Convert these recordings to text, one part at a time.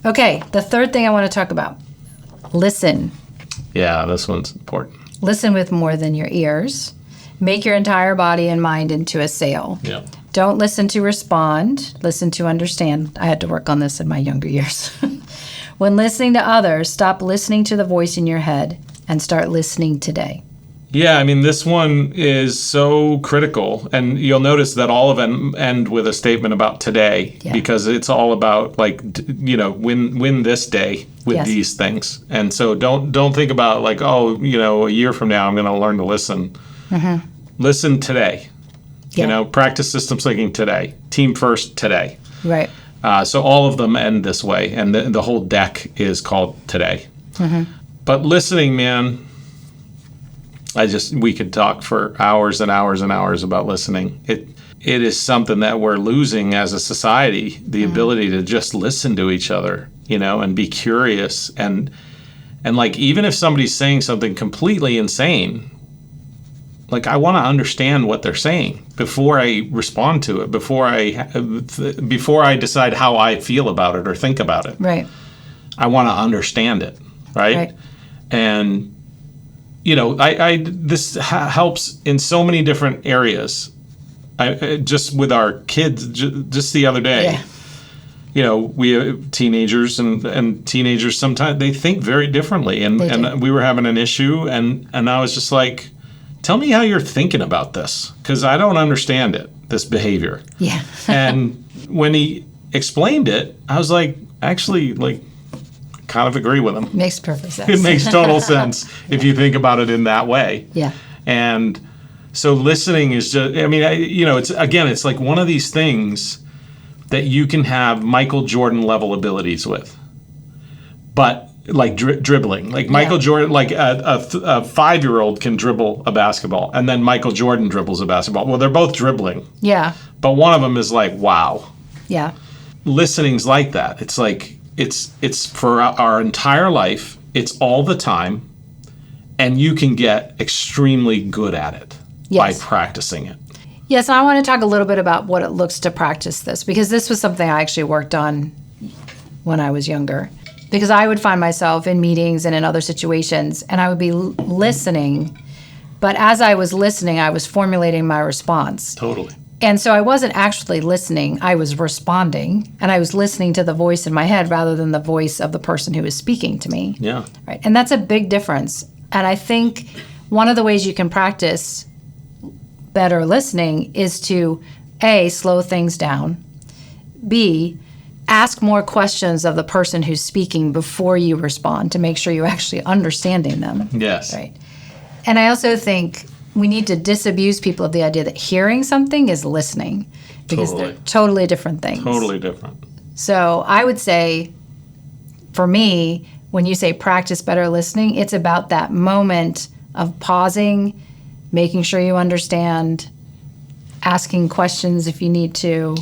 Okay, the third thing I want to talk about. Listen. Yeah, this one's important. Listen with more than your ears. Make your entire body and mind into a sail. Yeah. Don't listen to respond. Listen to understand. I had to work on this in my younger years. When listening to others, stop listening to the voice in your head and start listening today. Yeah, I mean, this one is so critical. And you'll notice that all of them end with a statement about today, because it's all about, like, win this day with these things. And so don't think about, like, a year from now I'm going to learn to listen. Mm-hmm. Listen today. Yeah. Practice systems thinking today. Team first today. Right. So all of them end this way. And the whole deck is called today. Mm-hmm. But listening, man... we could talk for hours and hours and hours about listening. It is something that we're losing as a society, the ability to just listen to each other, and be curious. And like, even if somebody's saying something completely insane, like, I want to understand what they're saying before I respond to it, before I decide how I feel about it or think about it. Right. I want to understand it. Right. And this helps in so many different areas. Just with our kids, just the other day, we have teenagers, and teenagers sometimes they think very differently. And we were having an issue, and I was just like, tell me how you're thinking about this, because I don't understand it, this behavior. Yeah. And when he explained it, I was like, actually, like, kind of agree with him. Makes perfect sense. It makes total sense if you think about it in that way. Yeah. And so listening is just, it's like one of these things that you can have Michael Jordan level abilities with. But like dribbling, like Michael Jordan, like a 5-year-old can dribble a basketball, and then Michael Jordan dribbles a basketball. Well, they're both dribbling. Yeah. But one of them is like, wow. Yeah. Listening's like that. It's like, it's for our entire life. It's all the time, and you can get extremely good at it by practicing it. Yes, I want to talk a little bit about what it looks to practice this, because this was something I actually worked on when I was younger. Because I would find myself in meetings and in other situations, and I would be listening, but as I was listening, I was formulating my response. Totally. And so I wasn't actually listening, I was responding, and I was listening to the voice in my head rather than the voice of the person who was speaking to me. Yeah. Right. And that's a big difference. And I think one of the ways you can practice better listening is to, A, slow things down, B, ask more questions of the person who's speaking before you respond to make sure you're actually understanding them. Yes. Right. And I also think we need to disabuse people of the idea that hearing something is listening, because they're totally different things. Totally different. So I would say, for me, when you say practice better listening, it's about that moment of pausing, making sure you understand, asking questions if you need to.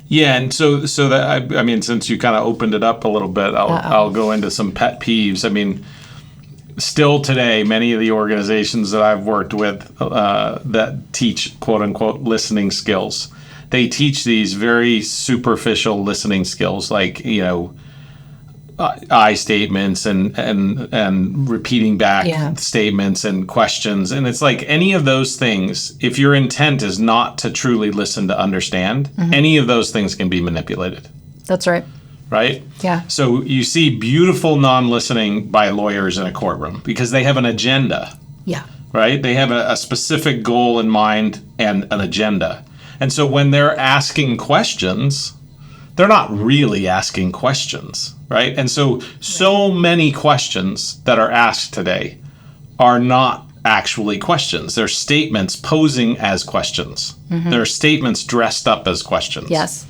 Yeah, and so that I mean, since you kind of opened it up a little bit, I'll go into some pet peeves. I mean, still today, many of the organizations that I've worked with that teach quote unquote listening skills, they teach these very superficial listening skills, like I statements and repeating back statements and questions. And it's like any of those things, if your intent is not to truly listen to understand, any of those things can be manipulated. That's right. Right? Yeah. So you see beautiful non-listening by lawyers in a courtroom because they have an agenda. Yeah. Right? They have a specific goal in mind and an agenda. And so when they're asking questions, they're not really asking questions, right? And so many questions that are asked today are not actually questions. They're statements posing as questions. They're statements dressed up as questions. Yes.